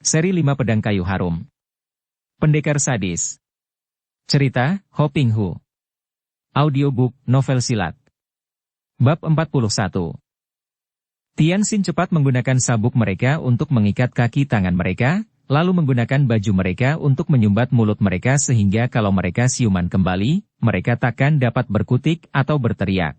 Seri 5 Pedang Kayu Harum. Pendekar Sadis. Cerita, Ho Ping Hu. Audiobook, novel silat. Bab 41. Tian Xin cepat menggunakan sabuk mereka untuk mengikat kaki tangan mereka, lalu menggunakan baju mereka untuk menyumbat mulut mereka sehingga kalau mereka siuman kembali, mereka takkan dapat berkutik atau berteriak.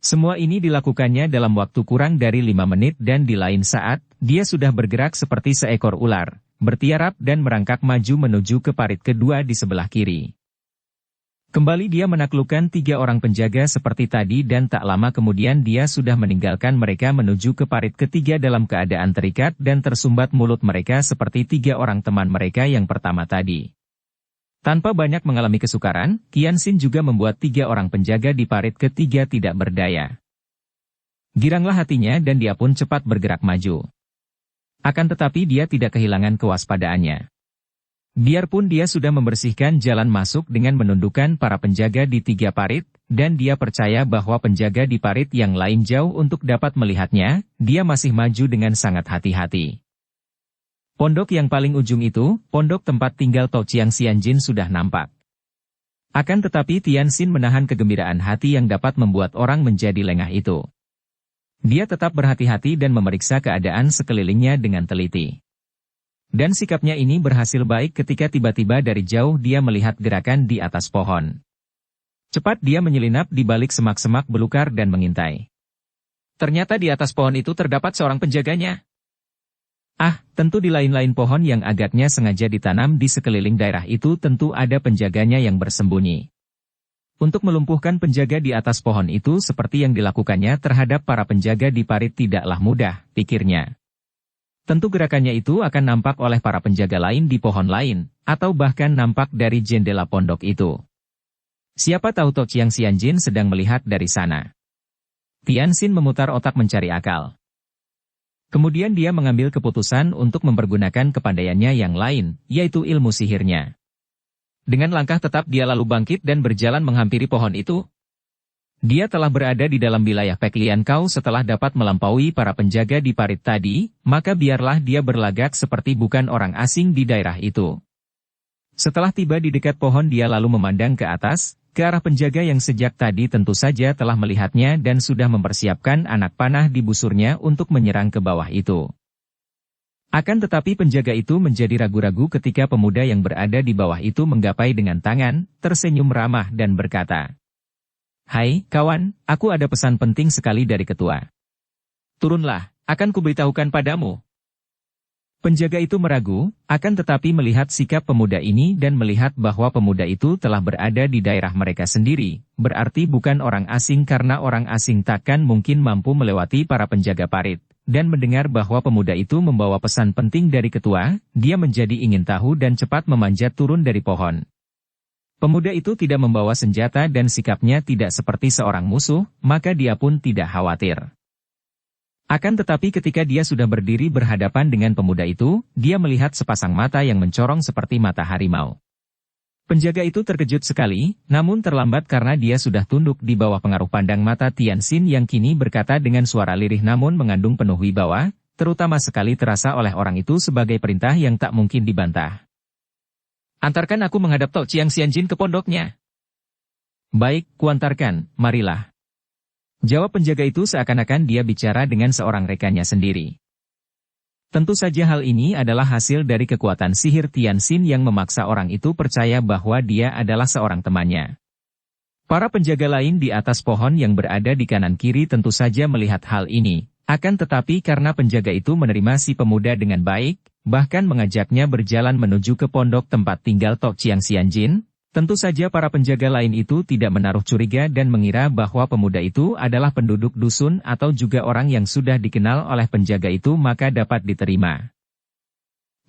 Semua ini dilakukannya dalam waktu kurang dari 5 menit dan di lain saat, dia sudah bergerak seperti seekor ular, bertiarap dan merangkak maju menuju ke parit kedua di sebelah kiri. Kembali dia menaklukkan 3 orang penjaga seperti tadi dan tak lama kemudian dia sudah meninggalkan mereka menuju ke parit ketiga dalam keadaan terikat dan tersumbat mulut mereka seperti 3 orang teman mereka yang pertama tadi. Tanpa banyak mengalami kesukaran, Tian Xin juga membuat 3 orang penjaga di parit ketiga tidak berdaya. Giranglah hatinya dan dia pun cepat bergerak maju. Akan tetapi dia tidak kehilangan kewaspadaannya. Biarpun dia sudah membersihkan jalan masuk dengan menundukkan para penjaga di 3 parit, dan dia percaya bahwa penjaga di parit yang lain jauh untuk dapat melihatnya, dia masih maju dengan sangat hati-hati. Pondok yang paling ujung itu, pondok tempat tinggal Tok Chiang Xianjin sudah nampak. Akan tetapi Tian Xin menahan kegembiraan hati yang dapat membuat orang menjadi lengah itu. Dia tetap berhati-hati dan memeriksa keadaan sekelilingnya dengan teliti. Dan sikapnya ini berhasil baik ketika tiba-tiba dari jauh dia melihat gerakan di atas pohon. Cepat dia menyelinap di balik semak-semak belukar dan mengintai. Ternyata di atas pohon itu terdapat seorang penjaganya. Tentu di lain-lain pohon yang agaknya sengaja ditanam di sekeliling daerah itu tentu ada penjaganya yang bersembunyi. Untuk melumpuhkan penjaga di atas pohon itu seperti yang dilakukannya terhadap para penjaga di parit tidaklah mudah, pikirnya. Tentu gerakannya itu akan nampak oleh para penjaga lain di pohon lain, atau bahkan nampak dari jendela pondok itu. Siapa tahu Tok Chiang Xianjin sedang melihat dari sana. Tian Xin memutar otak mencari akal. Kemudian dia mengambil keputusan untuk mempergunakan kepandaiannya yang lain, yaitu ilmu sihirnya. Dengan langkah tetap dia lalu bangkit dan berjalan menghampiri pohon itu. Dia telah berada di dalam wilayah Pek Lian Kau setelah dapat melampaui para penjaga di parit tadi, maka biarlah dia berlagak seperti bukan orang asing di daerah itu. Setelah tiba di dekat pohon dia lalu memandang ke atas, ke arah penjaga yang sejak tadi tentu saja telah melihatnya dan sudah mempersiapkan anak panah di busurnya untuk menyerang ke bawah itu. Akan tetapi penjaga itu menjadi ragu-ragu ketika pemuda yang berada di bawah itu menggapai dengan tangan, tersenyum ramah dan berkata, "Hai, kawan, aku ada pesan penting sekali dari ketua. Turunlah, akan kuberitahukan padamu." Penjaga itu meragu, akan tetapi melihat sikap pemuda ini dan melihat bahwa pemuda itu telah berada di daerah mereka sendiri, berarti bukan orang asing karena orang asing takkan mungkin mampu melewati para penjaga parit. Dan mendengar bahwa pemuda itu membawa pesan penting dari ketua, dia menjadi ingin tahu dan cepat memanjat turun dari pohon. Pemuda itu tidak membawa senjata dan sikapnya tidak seperti seorang musuh, maka dia pun tidak khawatir. Akan tetapi ketika dia sudah berdiri berhadapan dengan pemuda itu, dia melihat sepasang mata yang mencorong seperti mata harimau. Penjaga itu terkejut sekali, namun terlambat karena dia sudah tunduk di bawah pengaruh pandang mata Tian Xin yang kini berkata dengan suara lirih namun mengandung penuh wibawa, terutama sekali terasa oleh orang itu sebagai perintah yang tak mungkin dibantah. "Antarkan aku menghadap Tok Chiang Xianjin ke pondoknya." "Baik, kuantarkan, marilah." Jawab penjaga itu seakan-akan dia bicara dengan seorang rekannya sendiri. Tentu saja hal ini adalah hasil dari kekuatan sihir Tian Xin yang memaksa orang itu percaya bahwa dia adalah seorang temannya. Para penjaga lain di atas pohon yang berada di kanan kiri tentu saja melihat hal ini, akan tetapi karena penjaga itu menerima si pemuda dengan baik, bahkan mengajaknya berjalan menuju ke pondok tempat tinggal Tok Chiang Xianjin, tentu saja para penjaga lain itu tidak menaruh curiga dan mengira bahwa pemuda itu adalah penduduk dusun atau juga orang yang sudah dikenal oleh penjaga itu maka dapat diterima.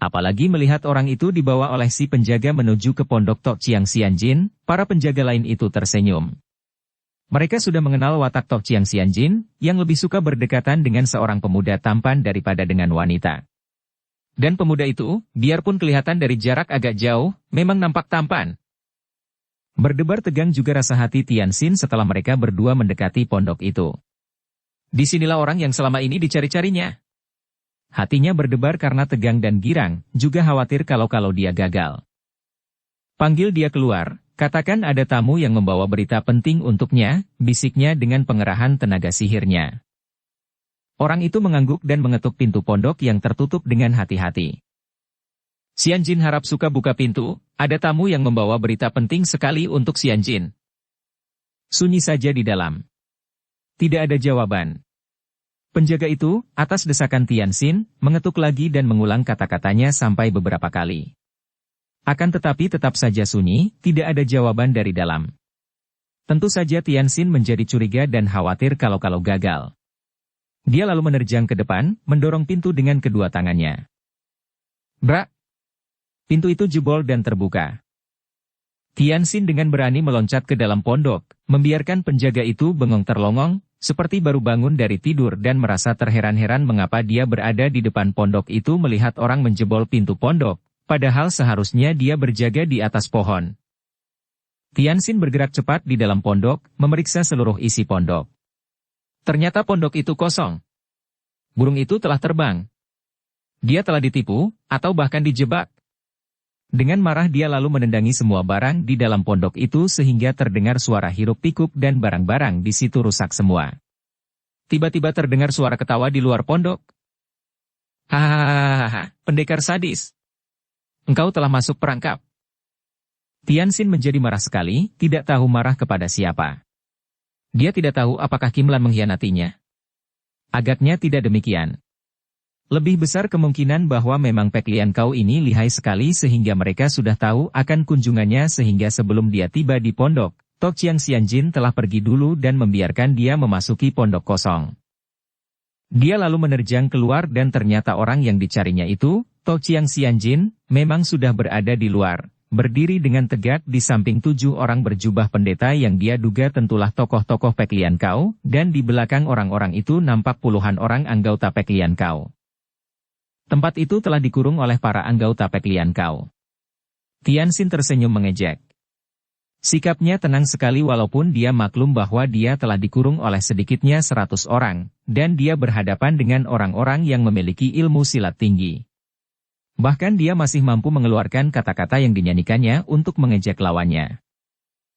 Apalagi melihat orang itu dibawa oleh si penjaga menuju ke pondok Tok Chiang Xianjin, para penjaga lain itu tersenyum. Mereka sudah mengenal watak Tok Chiang Xianjin, yang lebih suka berdekatan dengan seorang pemuda tampan daripada dengan wanita. Dan pemuda itu, biarpun kelihatan dari jarak agak jauh, memang nampak tampan. Berdebar tegang juga rasa hati Tian Xin setelah mereka berdua mendekati pondok itu. Disinilah orang yang selama ini dicari-carinya. Hatinya berdebar karena tegang dan girang, juga khawatir kalau dia gagal. Panggil dia keluar, katakan ada tamu yang membawa berita penting untuknya, bisiknya dengan pengerahan tenaga sihirnya. Orang itu mengangguk dan mengetuk pintu pondok yang tertutup dengan hati-hati. Xianjin harap suka buka pintu, ada tamu yang membawa berita penting sekali untuk Xianjin. Sunyi saja di dalam. Tidak ada jawaban. Penjaga itu, atas desakan Tianxin, mengetuk lagi dan mengulang kata-katanya sampai beberapa kali. Akan tetapi tetap saja sunyi, tidak ada jawaban dari dalam. Tentu saja Tianxin menjadi curiga dan khawatir kalau gagal. Dia lalu menerjang ke depan, mendorong pintu dengan kedua tangannya. Brak! Pintu itu jebol dan terbuka. Tianxin dengan berani meloncat ke dalam pondok, membiarkan penjaga itu bengong terlongong, seperti baru bangun dari tidur dan merasa terheran-heran mengapa dia berada di depan pondok itu melihat orang menjebol pintu pondok, padahal seharusnya dia berjaga di atas pohon. Tianxin bergerak cepat di dalam pondok, memeriksa seluruh isi pondok. Ternyata pondok itu kosong. Burung itu telah terbang. Dia telah ditipu, atau bahkan dijebak. Dengan marah dia lalu menendangi semua barang di dalam pondok itu sehingga terdengar suara hiruk-pikuk dan barang-barang di situ rusak semua. Tiba-tiba terdengar suara ketawa di luar pondok. Hahaha, pendekar sadis. Engkau telah masuk perangkap. Tianxin menjadi marah sekali, tidak tahu marah kepada siapa. Dia tidak tahu apakah Qimlan mengkhianatinya. Agaknya tidak demikian. Lebih besar kemungkinan bahwa memang Pek Lian Kau ini lihai sekali sehingga mereka sudah tahu akan kunjungannya sehingga sebelum dia tiba di pondok, Tok Chiang Xianjin telah pergi dulu dan membiarkan dia memasuki pondok kosong. Dia lalu menerjang keluar dan ternyata orang yang dicarinya itu, Tok Chiang Xianjin, memang sudah berada di luar, berdiri dengan tegak di samping 7 orang berjubah pendeta yang dia duga tentulah tokoh-tokoh Pek Lian Kau, dan di belakang orang-orang itu nampak puluhan orang anggota Pek Lian Kau. Tempat itu telah dikurung oleh para anggota Pek Lian Kau. Tianxin tersenyum mengejek. Sikapnya tenang sekali walaupun dia maklum bahwa dia telah dikurung oleh sedikitnya 100 orang, dan dia berhadapan dengan orang-orang yang memiliki ilmu silat tinggi. Bahkan dia masih mampu mengeluarkan kata-kata yang dinyanyikannya untuk mengejek lawannya.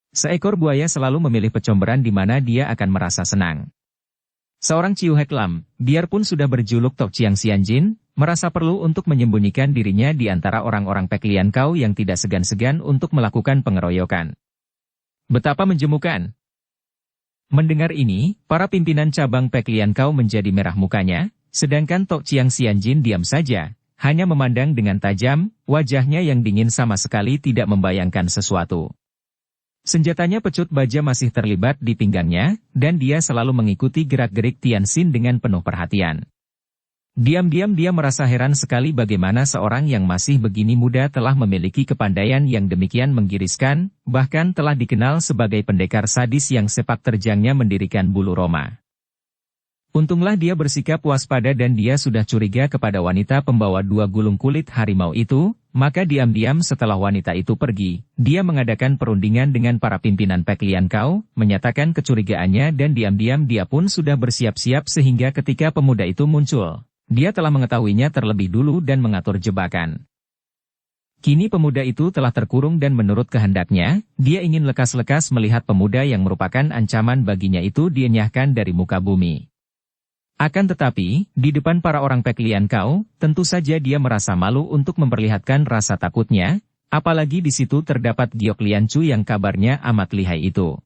Seekor buaya selalu memilih pecomberan di mana dia akan merasa senang. Seorang Ciu Hek Lam, biarpun sudah berjuluk Tok Chiang Xianjin, merasa perlu untuk menyembunyikan dirinya di antara orang-orang Pek Lian Kau yang tidak segan-segan untuk melakukan pengeroyokan. Betapa menjemukan! Mendengar ini, para pimpinan cabang Pek Lian Kau menjadi merah mukanya, sedangkan Tok Chiang Xianjin diam saja, hanya memandang dengan tajam, wajahnya yang dingin sama sekali tidak membayangkan sesuatu. Senjatanya pecut baja masih terlibat di pinggangnya, dan dia selalu mengikuti gerak-gerik Tianxin dengan penuh perhatian. Diam-diam dia merasa heran sekali bagaimana seorang yang masih begini muda telah memiliki kepandaian yang demikian menggiriskan, bahkan telah dikenal sebagai pendekar sadis yang sepak terjangnya mendirikan bulu Roma. Untunglah dia bersikap waspada dan dia sudah curiga kepada wanita pembawa 2 gulung kulit harimau itu, maka diam-diam setelah wanita itu pergi, dia mengadakan perundingan dengan para pimpinan Pek Lian Kau, menyatakan kecurigaannya dan diam-diam dia pun sudah bersiap-siap sehingga ketika pemuda itu muncul, dia telah mengetahuinya terlebih dulu dan mengatur jebakan. Kini pemuda itu telah terkurung dan menurut kehendaknya, dia ingin lekas-lekas melihat pemuda yang merupakan ancaman baginya itu dienyahkan dari muka bumi. Akan tetapi, di depan para orang Pek Lian Kau, tentu saja dia merasa malu untuk memperlihatkan rasa takutnya, apalagi di situ terdapat Giok Liancu yang kabarnya amat lihai itu.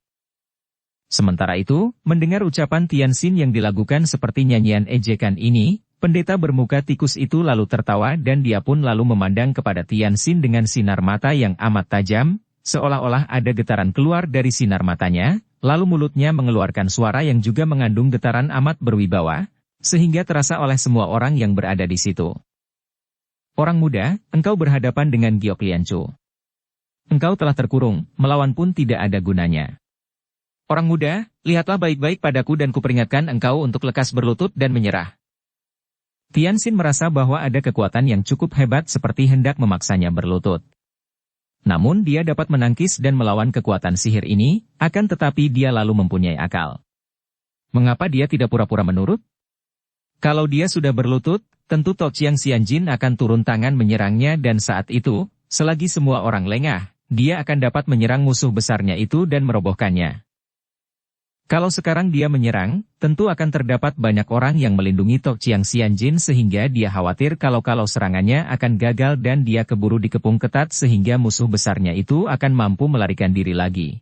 Sementara itu, mendengar ucapan Tianxin yang dilakukan seperti nyanyian ejekan ini, pendeta bermuka tikus itu lalu tertawa dan dia pun lalu memandang kepada Tianxin dengan sinar mata yang amat tajam, seolah-olah ada getaran keluar dari sinar matanya, lalu mulutnya mengeluarkan suara yang juga mengandung getaran amat berwibawa, sehingga terasa oleh semua orang yang berada di situ. Orang muda, engkau berhadapan dengan Giok Liancu. Engkau telah terkurung, melawan pun tidak ada gunanya. Orang muda, lihatlah baik-baik padaku dan kuperingatkan engkau untuk lekas berlutut dan menyerah. Tianxin merasa bahwa ada kekuatan yang cukup hebat seperti hendak memaksanya berlutut. Namun dia dapat menangkis dan melawan kekuatan sihir ini, akan tetapi dia lalu mempunyai akal. Mengapa dia tidak pura-pura menurut? Kalau dia sudah berlutut, tentu Tok Chiang Xianjin akan turun tangan menyerangnya dan saat itu, selagi semua orang lengah, dia akan dapat menyerang musuh besarnya itu dan merobohkannya. Kalau sekarang dia menyerang, tentu akan terdapat banyak orang yang melindungi Tok Chiang Xianjin sehingga dia khawatir kalau serangannya akan gagal dan dia keburu dikepung ketat sehingga musuh besarnya itu akan mampu melarikan diri lagi.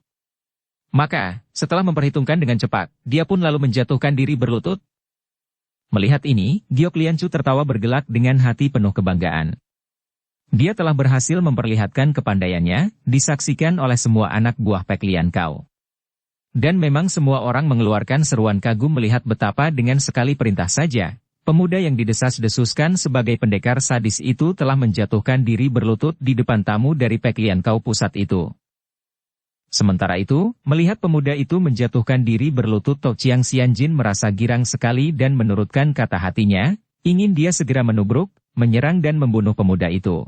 Maka, setelah memperhitungkan dengan cepat, dia pun lalu menjatuhkan diri berlutut. Melihat ini, Giok Lianchu tertawa bergelak dengan hati penuh kebanggaan. Dia telah berhasil memperlihatkan kepandaiannya, disaksikan oleh semua anak buah Pek Lian Kau. Dan memang semua orang mengeluarkan seruan kagum melihat betapa dengan sekali perintah saja, pemuda yang didesas-desuskan sebagai pendekar sadis itu telah menjatuhkan diri berlutut di depan tamu dari Pek Lian Kau pusat itu. Sementara itu, melihat pemuda itu menjatuhkan diri berlutut, Tok Chiang Xianjin merasa girang sekali dan menurutkan kata hatinya, ingin dia segera menubruk, menyerang dan membunuh pemuda itu.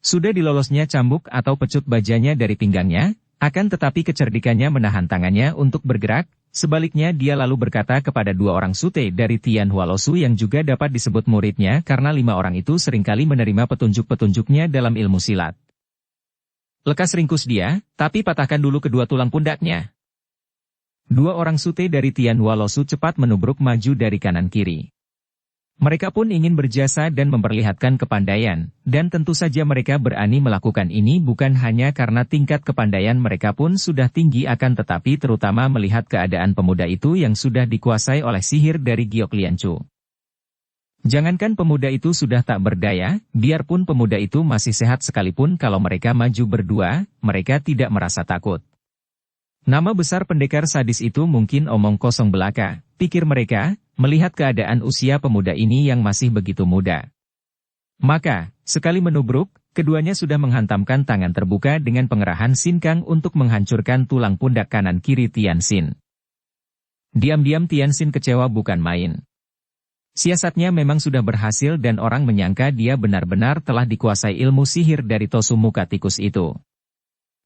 Sudah dilolosnya cambuk atau pecut bajanya dari pinggangnya, akan tetapi kecerdikannya menahan tangannya untuk bergerak, sebaliknya dia lalu berkata kepada dua orang sute dari Tian Hualosu yang juga dapat disebut muridnya karena 5 orang itu seringkali menerima petunjuk-petunjuknya dalam ilmu silat. Lekas ringkus dia, tapi patahkan dulu kedua tulang pundaknya. Dua orang sute dari Tian Hualosu cepat menubruk maju dari kanan kiri. Mereka pun ingin berjasa dan memperlihatkan kepandaian, dan tentu saja mereka berani melakukan ini bukan hanya karena tingkat kepandaian mereka pun sudah tinggi akan tetapi terutama melihat keadaan pemuda itu yang sudah dikuasai oleh sihir dari Giok Lianchu. Jangankan pemuda itu sudah tak berdaya, biarpun pemuda itu masih sehat sekalipun kalau mereka maju berdua, mereka tidak merasa takut. Nama besar pendekar sadis itu mungkin omong kosong belaka, pikir mereka, melihat keadaan usia pemuda ini yang masih begitu muda. Maka, sekali menubruk, keduanya sudah menghantamkan tangan terbuka dengan pengerahan Sinkang untuk menghancurkan tulang pundak kanan kiri Tianxin. Diam-diam Tianxin kecewa bukan main. Siasatnya memang sudah berhasil dan orang menyangka dia benar-benar telah dikuasai ilmu sihir dari Tosu muka tikus itu.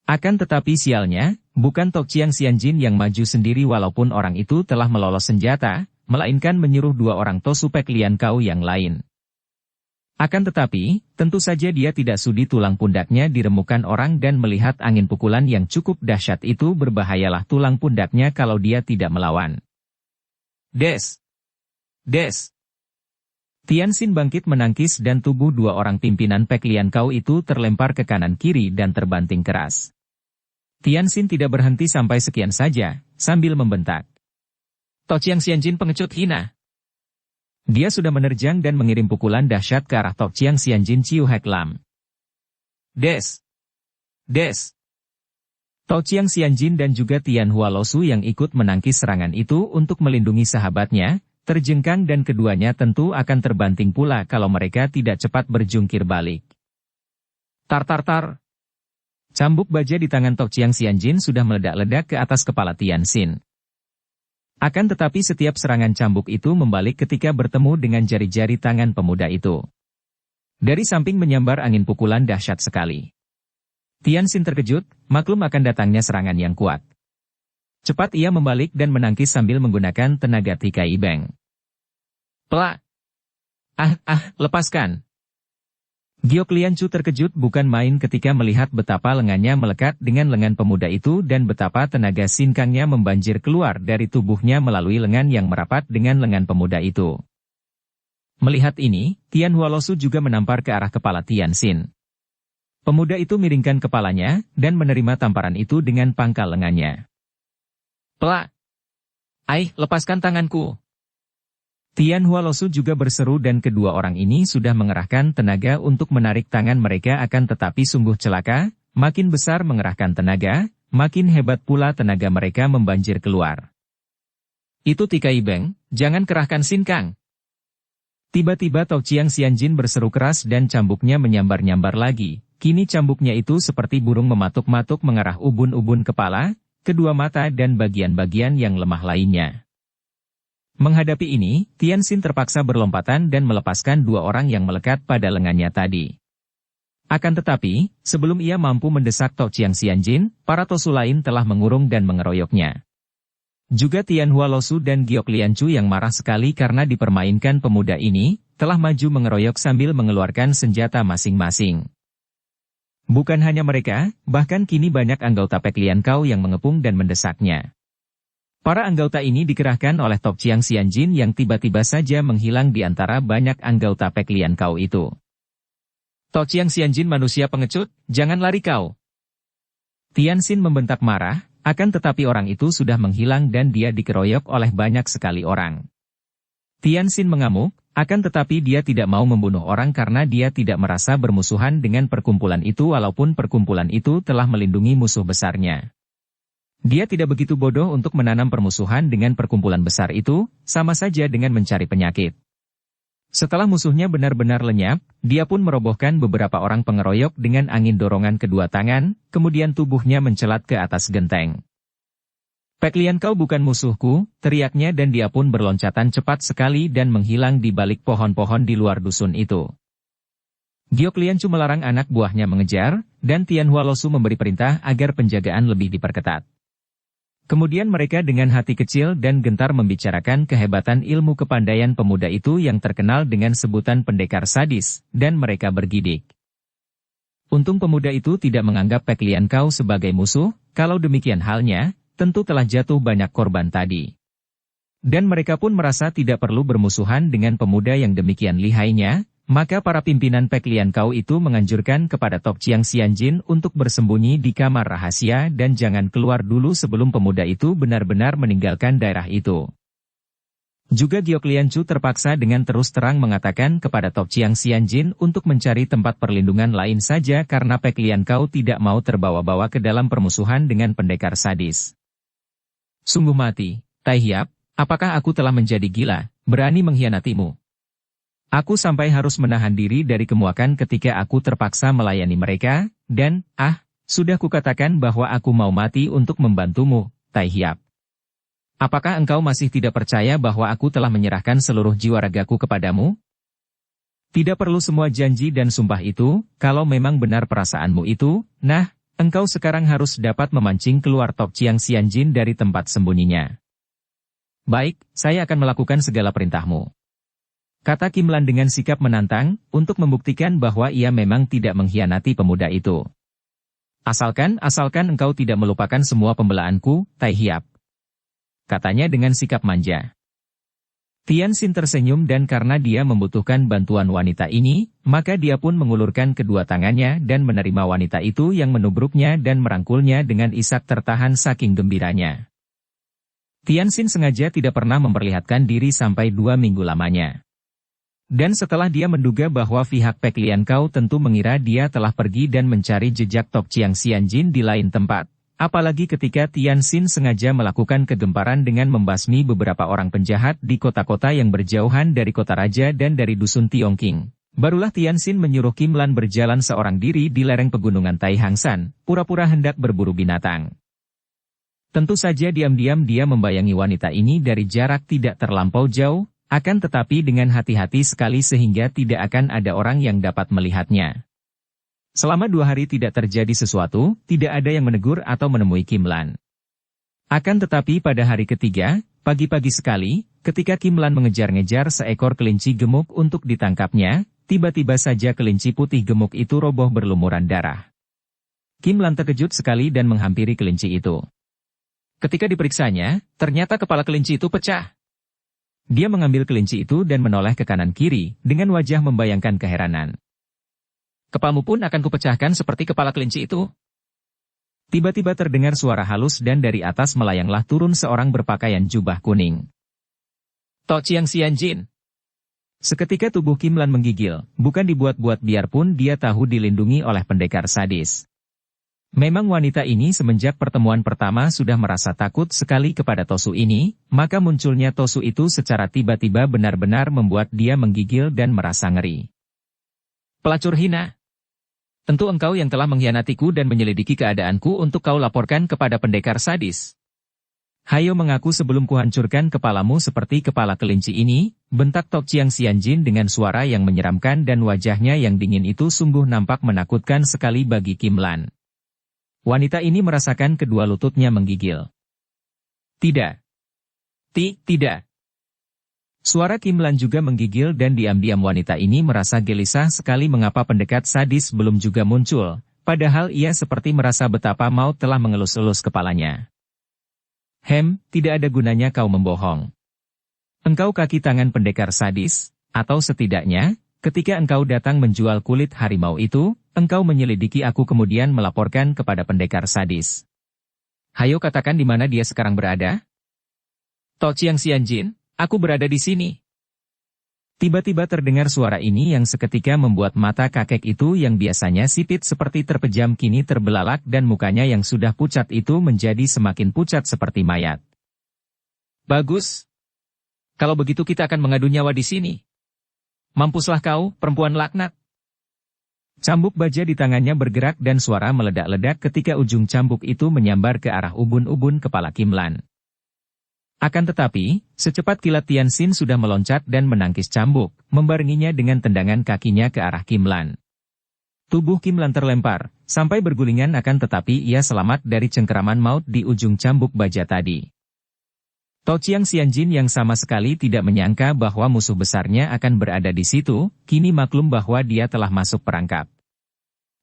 Akan tetapi sialnya, bukan Tok Chiang Xianjin yang maju sendiri walaupun orang itu telah melolos senjata, melainkan menyuruh dua orang Tosu Pek Lian Kau yang lain. Akan tetapi, tentu saja dia tidak sudi tulang pundaknya diremukan orang dan melihat angin pukulan yang cukup dahsyat itu berbahayalah tulang pundaknya kalau dia tidak melawan. Des! Des! Tianxin bangkit menangkis dan tubuh dua orang pimpinan Pek Lian Kau itu terlempar ke kanan kiri dan terbanting keras. Tianxin tidak berhenti sampai sekian saja, sambil membentak. Tok Chiang Xianjin pengecut hina. Dia sudah menerjang dan mengirim pukulan dahsyat ke arah Tok Chiang Xianjin Ciu Hek Lam. Des! Des! Tok Chiang Xianjin dan juga Tian Hualosu yang ikut menangkis serangan itu untuk melindungi sahabatnya, terjengkang dan keduanya tentu akan terbanting pula kalau mereka tidak cepat berjungkir balik. Tar. Cambuk baja di tangan Tok Chiang Xianjin sudah meledak-ledak ke atas kepala Tianxin. Akan tetapi setiap serangan cambuk itu membalik ketika bertemu dengan jari-jari tangan pemuda itu. Dari samping menyambar angin pukulan dahsyat sekali. Tianxin terkejut, maklum akan datangnya serangan yang kuat. Cepat ia membalik dan menangkis sambil menggunakan tenaga Tikai Beng. Pelak! Lepaskan! Giok Lianchu terkejut bukan main ketika melihat betapa lengannya melekat dengan lengan pemuda itu dan betapa tenaga sinkangnya membanjir keluar dari tubuhnya melalui lengan yang merapat dengan lengan pemuda itu. Melihat ini, Tian Hualosu juga menampar ke arah kepala Tianxin. Pemuda itu miringkan kepalanya dan menerima tamparan itu dengan pangkal lengannya. Pelak! Lepaskan tanganku! Tian Hualosu juga berseru dan kedua orang ini sudah mengerahkan tenaga untuk menarik tangan mereka akan tetapi sungguh celaka, makin besar mengerahkan tenaga, makin hebat pula tenaga mereka membanjir keluar. Itu Tikai Beng, jangan kerahkan sinkang. Tiba-tiba Tok Chiang Xianjin berseru keras dan cambuknya menyambar-nyambar lagi, kini cambuknya itu seperti burung mematuk-matuk mengarah ubun-ubun kepala, kedua mata dan bagian-bagian yang lemah lainnya. Menghadapi ini, Tianxin terpaksa berlompatan dan melepaskan dua orang yang melekat pada lengannya tadi. Akan tetapi, sebelum ia mampu mendesak Tok Chiang Xianjin, para Tosu lain telah mengurung dan mengeroyoknya. Juga Tian Hualosu dan Giok Lianchu yang marah sekali karena dipermainkan pemuda ini, telah maju mengeroyok sambil mengeluarkan senjata masing-masing. Bukan hanya mereka, bahkan kini banyak anggota Pek Lian Kau yang mengepung dan mendesaknya. Para anggota ini dikerahkan oleh Tok Chiang Xianjin yang tiba-tiba saja menghilang di antara banyak anggota Pek Lian Kau itu. Tok Chiang Xianjin manusia pengecut, jangan lari kau. Tianxin membentak marah, akan tetapi orang itu sudah menghilang dan dia dikeroyok oleh banyak sekali orang. Tianxin mengamuk, akan tetapi dia tidak mau membunuh orang karena dia tidak merasa bermusuhan dengan perkumpulan itu walaupun perkumpulan itu telah melindungi musuh besarnya. Dia tidak begitu bodoh untuk menanam permusuhan dengan perkumpulan besar itu, sama saja dengan mencari penyakit. Setelah musuhnya benar-benar lenyap, dia pun merobohkan beberapa orang pengeroyok dengan angin dorongan kedua tangan, kemudian tubuhnya mencelat ke atas genteng. Pek Lian Kau bukan musuhku, teriaknya dan dia pun berloncatan cepat sekali dan menghilang di balik pohon-pohon di luar dusun itu. Giok Liancu melarang anak buahnya mengejar, dan Tian Hualosu memberi perintah agar penjagaan lebih diperketat. Kemudian mereka dengan hati kecil dan gentar membicarakan kehebatan ilmu kepandaian pemuda itu yang terkenal dengan sebutan pendekar sadis, dan mereka bergidik. Untung pemuda itu tidak menganggap Pek Lian Kau sebagai musuh, kalau demikian halnya, tentu telah jatuh banyak korban tadi. Dan mereka pun merasa tidak perlu bermusuhan dengan pemuda yang demikian lihainya, maka para pimpinan Pek Lian Kau itu menganjurkan kepada Tok Chiang Xianjin untuk bersembunyi di kamar rahasia dan jangan keluar dulu sebelum pemuda itu benar-benar meninggalkan daerah itu. Juga Giok Liancu terpaksa dengan terus terang mengatakan kepada Tok Chiang Xianjin untuk mencari tempat perlindungan lain saja karena Pek Lian Kau tidak mau terbawa-bawa ke dalam permusuhan dengan pendekar sadis. Sungguh mati, Tai Hiap, apakah aku telah menjadi gila, berani mengkhianatimu? Aku sampai harus menahan diri dari kemuakan ketika aku terpaksa melayani mereka, dan, sudah kukatakan bahwa aku mau mati untuk membantumu, Tai Hiap. Apakah engkau masih tidak percaya bahwa aku telah menyerahkan seluruh jiwa ragaku kepadamu? Tidak perlu semua janji dan sumpah itu, kalau memang benar perasaanmu itu, nah, engkau sekarang harus dapat memancing keluar Tok Chiang Xianjin dari tempat sembunyinya. Baik, saya akan melakukan segala perintahmu. Kata Kim Lan dengan sikap menantang, untuk membuktikan bahwa ia memang tidak mengkhianati pemuda itu. Asalkan engkau tidak melupakan semua pembelaanku, Tai Hiap. Katanya dengan sikap manja. Tianxin tersenyum dan karena dia membutuhkan bantuan wanita ini, maka dia pun mengulurkan kedua tangannya dan menerima wanita itu yang menubruknya dan merangkulnya dengan isak tertahan saking gembiranya. Tianxin sengaja tidak pernah memperlihatkan diri sampai 2 minggu lamanya. Dan setelah dia menduga bahwa pihak Pek Lian Kau tentu mengira dia telah pergi dan mencari jejak Tok Chiang Xianjin di lain tempat, apalagi ketika Tianxin sengaja melakukan kegemparan dengan membasmi beberapa orang penjahat di kota-kota yang berjauhan dari kota raja dan dari dusun Tiongking. Barulah Tianxin menyuruh Kim Lan berjalan seorang diri di lereng pegunungan Tai Hang San, pura-pura hendak berburu binatang. Tentu saja diam-diam dia membayangi wanita ini dari jarak tidak terlampau jauh, akan tetapi dengan hati-hati sekali sehingga tidak akan ada orang yang dapat melihatnya. Selama 2 hari tidak terjadi sesuatu, tidak ada yang menegur atau menemui Kim Lan. Akan tetapi pada hari ketiga, pagi-pagi sekali, ketika Kim Lan mengejar-ngejar seekor kelinci gemuk untuk ditangkapnya, tiba-tiba saja kelinci putih gemuk itu roboh berlumuran darah. Kim Lan terkejut sekali dan menghampiri kelinci itu. Ketika diperiksanya, ternyata kepala kelinci itu pecah. Dia mengambil kelinci itu dan menoleh ke kanan-kiri, dengan wajah membayangkan keheranan. Kepalmu pun akan kupecahkan seperti kepala kelinci itu. Tiba-tiba terdengar suara halus dan dari atas melayanglah turun seorang berpakaian jubah kuning. Tok Chiang Xianjin. Seketika tubuh Kim Lan menggigil, bukan dibuat-buat biarpun dia tahu dilindungi oleh pendekar sadis. Memang wanita ini semenjak pertemuan pertama sudah merasa takut sekali kepada Tosu ini, maka munculnya Tosu itu secara tiba-tiba benar-benar membuat dia menggigil dan merasa ngeri. Pelacur hina. Tentu engkau yang telah mengkhianatiku dan menyelidiki keadaanku untuk kau laporkan kepada pendekar sadis. Hayo mengaku sebelum kuhancurkan kepalamu seperti kepala kelinci ini, bentak Tok Chiang Xianjin dengan suara yang menyeramkan dan wajahnya yang dingin itu sungguh nampak menakutkan sekali bagi Kim Lan. Wanita ini merasakan kedua lututnya menggigil. Tidak. Tidak. Suara Kim Lan juga menggigil dan diam-diam wanita ini merasa gelisah sekali mengapa pendekat sadis belum juga muncul, padahal ia seperti merasa betapa maut telah mengelus-elus kepalanya. Tidak ada gunanya kau membohong. Engkau kaki tangan pendekar sadis, atau setidaknya, ketika engkau datang menjual kulit harimau itu, engkau menyelidiki aku kemudian melaporkan kepada pendekar sadis. Hayo katakan di mana dia sekarang berada? To Chiang Xianjin, aku berada di sini. Tiba-tiba terdengar suara ini yang seketika membuat mata kakek itu yang biasanya sipit seperti terpejam kini terbelalak dan mukanya yang sudah pucat itu menjadi semakin pucat seperti mayat. Bagus. Kalau begitu kita akan mengadu nyawa di sini. Mampuslah kau, perempuan laknat. Cambuk baja di tangannya bergerak dan suara meledak-ledak ketika ujung cambuk itu menyambar ke arah ubun-ubun kepala Kim Lan. Akan tetapi, secepat kilat Tian Xin sudah meloncat dan menangkis cambuk, membarenginya dengan tendangan kakinya ke arah Kim Lan. Tubuh Kim Lan terlempar, sampai bergulingan akan tetapi ia selamat dari cengkeraman maut di ujung cambuk baja tadi. To Chiang Xianjin yang sama sekali tidak menyangka bahwa musuh besarnya akan berada di situ, kini maklum bahwa dia telah masuk perangkap.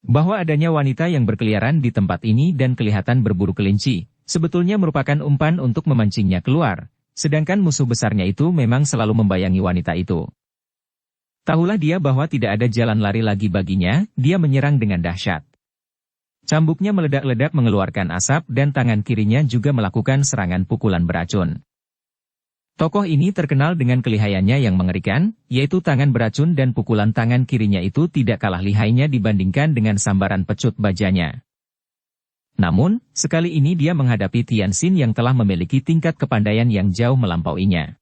Bahwa adanya wanita yang berkeliaran di tempat ini dan kelihatan berburu kelinci, sebetulnya merupakan umpan untuk memancingnya keluar, sedangkan musuh besarnya itu memang selalu membayangi wanita itu. Tahulah dia bahwa tidak ada jalan lari lagi baginya, dia menyerang dengan dahsyat. Cambuknya meledak-ledak mengeluarkan asap dan tangan kirinya juga melakukan serangan pukulan beracun. Tokoh ini terkenal dengan kelihayannya yang mengerikan, yaitu tangan beracun dan pukulan tangan kirinya itu tidak kalah lihainya dibandingkan dengan sambaran pecut bajanya. Namun, sekali ini dia menghadapi Tian Xin yang telah memiliki tingkat kepandaian yang jauh melampauinya.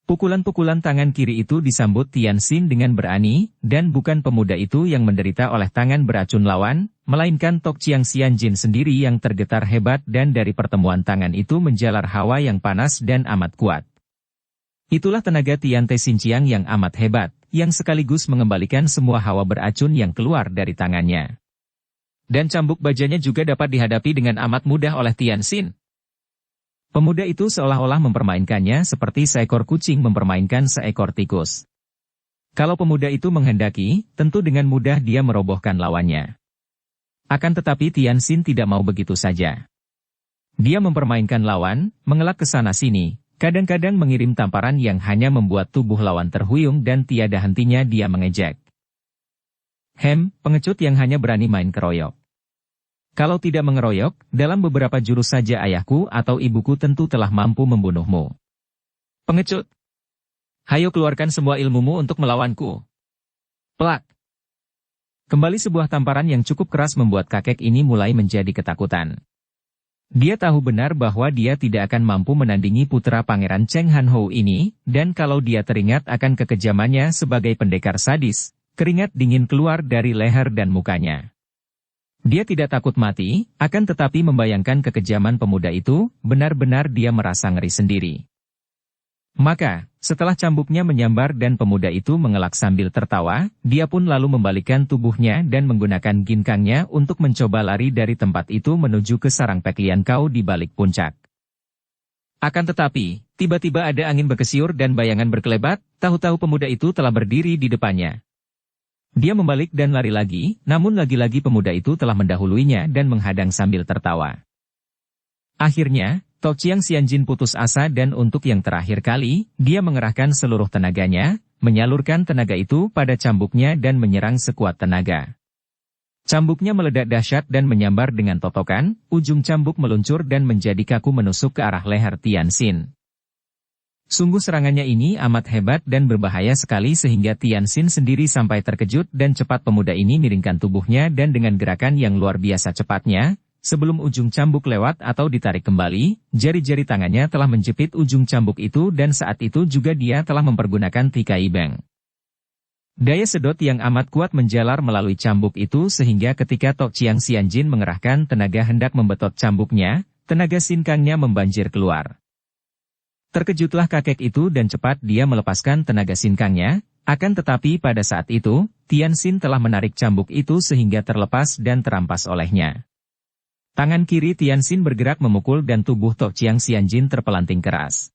Pukulan-pukulan tangan kiri itu disambut Tian Xin dengan berani, dan bukan pemuda itu yang menderita oleh tangan beracun lawan, melainkan To Chiang Xianjin sendiri yang tergetar hebat dan dari pertemuan tangan itu menjalar hawa yang panas dan amat kuat. Itulah tenaga Tian Te Xinjiang yang amat hebat, yang sekaligus mengembalikan semua hawa beracun yang keluar dari tangannya. Dan cambuk bajanya juga dapat dihadapi dengan amat mudah oleh Tian Xin. Pemuda itu seolah-olah mempermainkannya seperti seekor kucing mempermainkan seekor tikus. Kalau pemuda itu menghendaki, tentu dengan mudah dia merobohkan lawannya. Akan tetapi Tian Xin tidak mau begitu saja. Dia mempermainkan lawan, mengelak ke sana-sini, kadang-kadang mengirim tamparan yang hanya membuat tubuh lawan terhuyung dan tiada hentinya dia mengejek. Pengecut yang hanya berani main keroyok. Kalau tidak mengeroyok, dalam beberapa jurus saja ayahku atau ibuku tentu telah mampu membunuhmu. Pengecut! Hayo keluarkan semua ilmumu untuk melawanku. Plak! Kembali sebuah tamparan yang cukup keras membuat kakek ini mulai menjadi ketakutan. Dia tahu benar bahwa dia tidak akan mampu menandingi putra Pangeran Cheng Han Ho ini, dan kalau dia teringat akan kekejamannya sebagai pendekar sadis, keringat dingin keluar dari leher dan mukanya. Dia tidak takut mati, akan tetapi membayangkan kekejaman pemuda itu, benar-benar dia merasa ngeri sendiri. Maka, setelah cambuknya menyambar dan pemuda itu mengelak sambil tertawa, dia pun lalu membalikkan tubuhnya dan menggunakan ginkangnya untuk mencoba lari dari tempat itu menuju ke sarang Peklian Kau di balik puncak. Akan tetapi, tiba-tiba ada angin berkesiur dan bayangan berkelebat, tahu-tahu pemuda itu telah berdiri di depannya. Dia membalik dan lari lagi, namun lagi-lagi pemuda itu telah mendahuluinya dan menghadang sambil tertawa. Akhirnya, To Chiang Xianjin putus asa dan untuk yang terakhir kali, dia mengerahkan seluruh tenaganya, menyalurkan tenaga itu pada cambuknya dan menyerang sekuat tenaga. Cambuknya meledak dahsyat dan menyambar dengan totokan, ujung cambuk meluncur dan menjadi kaku menusuk ke arah leher Tian Xin. Sungguh serangannya ini amat hebat dan berbahaya sekali sehingga Tian Xin sendiri sampai terkejut dan cepat pemuda ini miringkan tubuhnya dan dengan gerakan yang luar biasa cepatnya, sebelum ujung cambuk lewat atau ditarik kembali, jari-jari tangannya telah menjepit ujung cambuk itu dan saat itu juga dia telah mempergunakan Tikai Beng. Daya sedot yang amat kuat menjalar melalui cambuk itu sehingga ketika To Chiang Xianjin mengerahkan tenaga hendak membetot cambuknya, tenaga sinkangnya membanjir keluar. Terkejutlah kakek itu dan cepat dia melepaskan tenaga sinkangnya, akan tetapi pada saat itu, Tian Xin telah menarik cambuk itu sehingga terlepas dan terampas olehnya. Tangan kiri Tian Xin bergerak memukul dan tubuh To Chiang Xianjin terpelanting keras.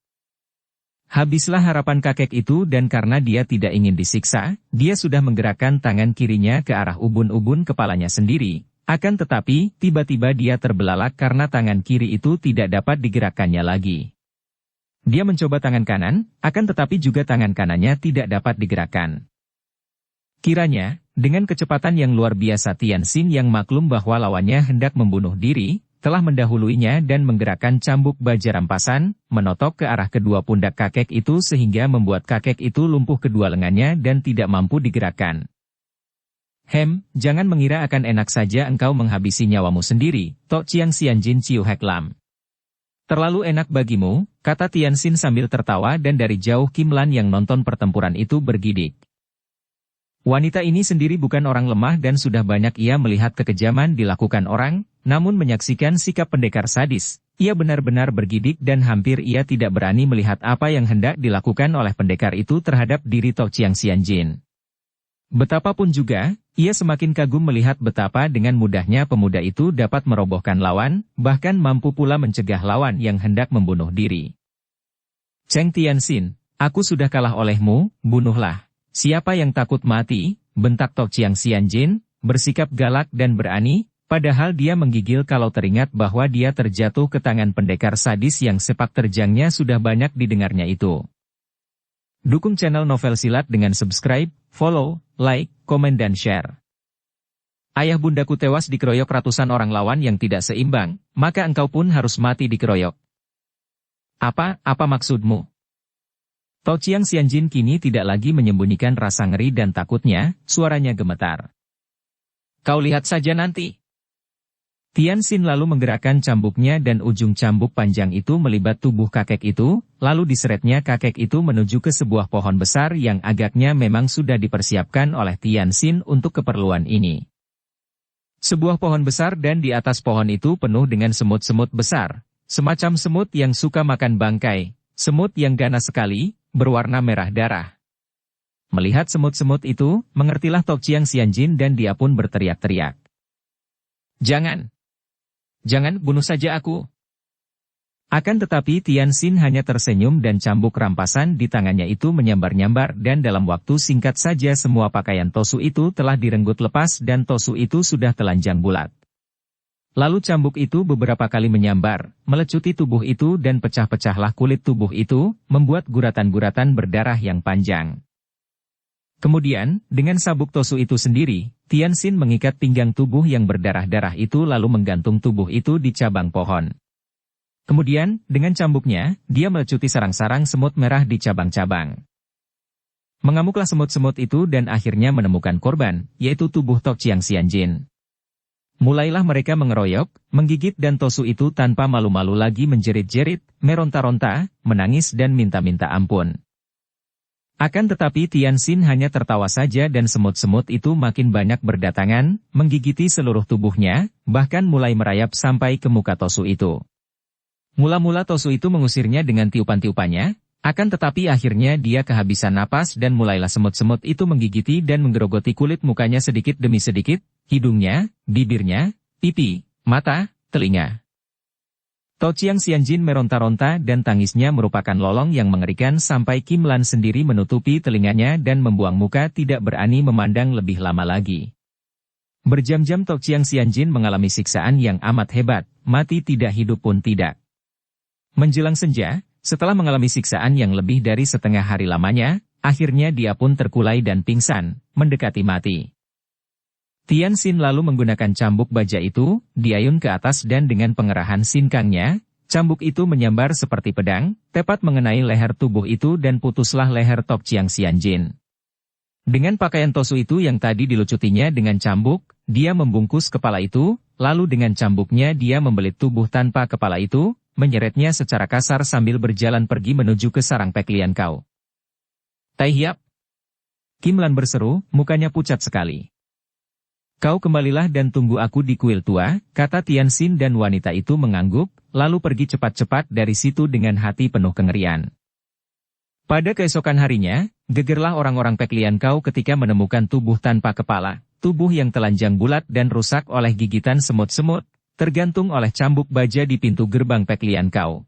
Habislah harapan kakek itu dan karena dia tidak ingin disiksa, dia sudah menggerakkan tangan kirinya ke arah ubun-ubun kepalanya sendiri. Akan tetapi, tiba-tiba dia terbelalak karena tangan kiri itu tidak dapat digerakkannya lagi. Dia mencoba tangan kanan, akan tetapi juga tangan kanannya tidak dapat digerakkan. Kiranya, dengan kecepatan yang luar biasa Tianxin yang maklum bahwa lawannya hendak membunuh diri, telah mendahuluinya dan menggerakkan cambuk baja rampasan, menotok ke arah kedua pundak kakek itu sehingga membuat kakek itu lumpuh kedua lengannya dan tidak mampu digerakkan. Jangan mengira akan enak saja engkau menghabisi nyawamu sendiri, Tok Chiang Xianjin Ciu Hek Lam. Terlalu enak bagimu, kata Tianxin sambil tertawa dan dari jauh Kim Lan yang nonton pertempuran itu bergidik. Wanita ini sendiri bukan orang lemah dan sudah banyak ia melihat kekejaman dilakukan orang, namun menyaksikan sikap pendekar sadis, ia benar-benar bergidik dan hampir ia tidak berani melihat apa yang hendak dilakukan oleh pendekar itu terhadap diri Tok Chiang Xianjin. Betapapun juga, ia semakin kagum melihat betapa dengan mudahnya pemuda itu dapat merobohkan lawan, bahkan mampu pula mencegah lawan yang hendak membunuh diri. Cheng Tianxin, aku sudah kalah olehmu, bunuhlah. Siapa yang takut mati, bentak Tok Chiang Xianjin, bersikap galak dan berani, padahal dia menggigil kalau teringat bahwa dia terjatuh ke tangan pendekar sadis yang sepak terjangnya sudah banyak didengarnya itu. Dukung channel Novel Silat dengan subscribe, follow, like, komen dan share. Ayah bundaku tewas dikeroyok ratusan orang lawan yang tidak seimbang, maka engkau pun harus mati dikeroyok. Apa maksudmu? Tok Chiang Xianjin kini tidak lagi menyembunyikan rasa ngeri dan takutnya, suaranya gemetar. Kau lihat saja nanti. Tianxin lalu menggerakkan cambuknya dan ujung cambuk panjang itu melibat tubuh kakek itu, lalu diseretnya kakek itu menuju ke sebuah pohon besar yang agaknya memang sudah dipersiapkan oleh Tianxin untuk keperluan ini. Sebuah pohon besar dan di atas pohon itu penuh dengan semut-semut besar, semacam semut yang suka makan bangkai, semut yang ganas sekali, berwarna merah darah. Melihat semut-semut itu, mengertilah Tok Chiang Xianjin dan dia pun berteriak-teriak. Jangan bunuh saja aku. Akan tetapi Tianxin hanya tersenyum dan cambuk rampasan di tangannya itu menyambar-nyambar dan dalam waktu singkat saja semua pakaian Tosu itu telah direnggut lepas dan Tosu itu sudah telanjang bulat. Lalu cambuk itu beberapa kali menyambar, melecuti tubuh itu dan pecah-pecahlah kulit tubuh itu, membuat guratan-guratan berdarah yang panjang. Kemudian, dengan sabuk Tosu itu sendiri, Tianxin mengikat pinggang tubuh yang berdarah-darah itu lalu menggantung tubuh itu di cabang pohon. Kemudian, dengan cambuknya, dia melecuti sarang-sarang semut merah di cabang-cabang. Mengamuklah semut-semut itu dan akhirnya menemukan korban, yaitu tubuh Tok Chiang Xianjin. Mulailah mereka mengeroyok, menggigit dan Tosu itu tanpa malu-malu lagi menjerit-jerit, meronta-ronta, menangis dan minta-minta ampun. Akan tetapi Tianxin hanya tertawa saja dan semut-semut itu makin banyak berdatangan, menggigiti seluruh tubuhnya, bahkan mulai merayap sampai ke muka Tosu itu. Mula-mula Tosu itu mengusirnya dengan tiupan-tiupannya, akan tetapi akhirnya dia kehabisan napas dan mulailah semut-semut itu menggigiti dan menggerogoti kulit mukanya sedikit demi sedikit, hidungnya, bibirnya, pipi, mata, telinga. Tok Chiang Xianjin meronta-ronta dan tangisnya merupakan lolong yang mengerikan sampai Kim Lan sendiri menutupi telinganya dan membuang muka tidak berani memandang lebih lama lagi. Berjam-jam Tok Chiang Xianjin mengalami siksaan yang amat hebat, mati tidak hidup pun tidak. Menjelang senja, setelah mengalami siksaan yang lebih dari setengah hari lamanya, akhirnya dia pun terkulai dan pingsan, mendekati mati. Tianxin lalu menggunakan cambuk baja itu, diayun ke atas dan dengan pengerahan sinkangnya, cambuk itu menyambar seperti pedang, tepat mengenai leher tubuh itu dan putuslah leher Tok Chiang Xianjin. Dengan pakaian Tosu itu yang tadi dilucutinya dengan cambuk, dia membungkus kepala itu, lalu dengan cambuknya dia membelit tubuh tanpa kepala itu, menyeretnya secara kasar sambil berjalan pergi menuju ke sarang Pek Lian Kau. Tai hiap! Kim Lan berseru, mukanya pucat sekali. Kau kembalilah dan tunggu aku di kuil tua, kata Tianxin dan wanita itu mengangguk, lalu pergi cepat-cepat dari situ dengan hati penuh kengerian. Pada keesokan harinya, gegerlah orang-orang Pek Lian Kau ketika menemukan tubuh tanpa kepala, tubuh yang telanjang bulat dan rusak oleh gigitan semut-semut, tergantung oleh cambuk baja di pintu gerbang Pek Lian Kau.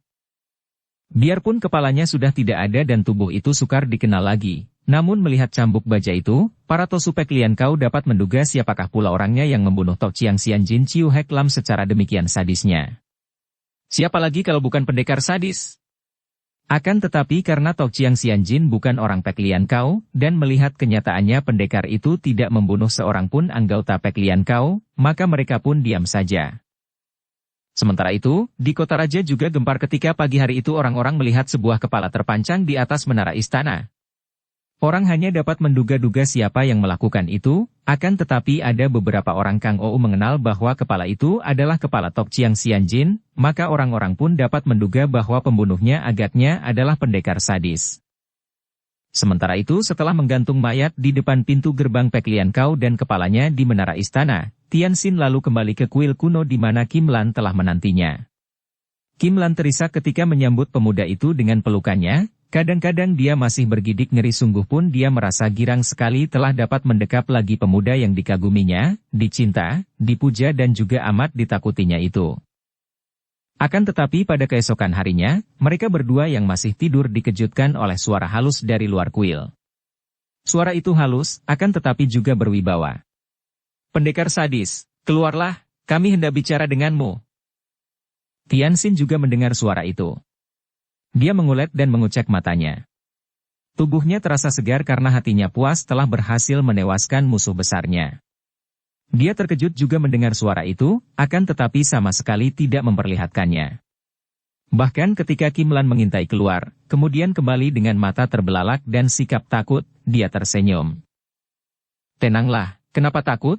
Biarpun kepalanya sudah tidak ada dan tubuh itu sukar dikenal lagi, namun melihat cambuk baja itu, para Tosu Pek Lian Kau dapat menduga siapakah pula orangnya yang membunuh Tok Chiang Xian Jin Chiu Hek Lam secara demikian sadisnya. Siapa lagi kalau bukan pendekar sadis? Akan tetapi karena Tok Chiang Xian Jin bukan orang Pek Lian Kau, dan melihat kenyataannya pendekar itu tidak membunuh seorang pun anggota Pek Lian Kau, maka mereka pun diam saja. Sementara itu, di kota raja juga gempar ketika pagi hari itu orang-orang melihat sebuah kepala terpancang di atas menara istana. Orang hanya dapat menduga-duga siapa yang melakukan itu, akan tetapi ada beberapa orang Kang Ou mengenal bahwa kepala itu adalah kepala Tok Chiang Xian Jin, maka orang-orang pun dapat menduga bahwa pembunuhnya agaknya adalah pendekar sadis. Sementara itu setelah menggantung mayat di depan pintu gerbang Pek Lian Kau dan kepalanya di menara istana, Tian Xin lalu kembali ke kuil kuno di mana Kim Lan telah menantinya. Kim Lan terisak ketika menyambut pemuda itu dengan pelukannya, kadang-kadang dia masih bergidik ngeri sungguh pun dia merasa girang sekali telah dapat mendekap lagi pemuda yang dikaguminya, dicinta, dipuja dan juga amat ditakutinya itu. Akan tetapi pada keesokan harinya, mereka berdua yang masih tidur dikejutkan oleh suara halus dari luar kuil. Suara itu halus, akan tetapi juga berwibawa. "Pendekar sadis, keluarlah, kami hendak bicara denganmu." Tian Xin juga mendengar suara itu. Dia mengulet dan mengucek matanya. Tubuhnya terasa segar karena hatinya puas telah berhasil menewaskan musuh besarnya. Dia terkejut juga mendengar suara itu, akan tetapi sama sekali tidak memperlihatkannya. Bahkan ketika Kim Lan mengintai keluar, kemudian kembali dengan mata terbelalak dan sikap takut, dia tersenyum. "Tenanglah, kenapa takut?"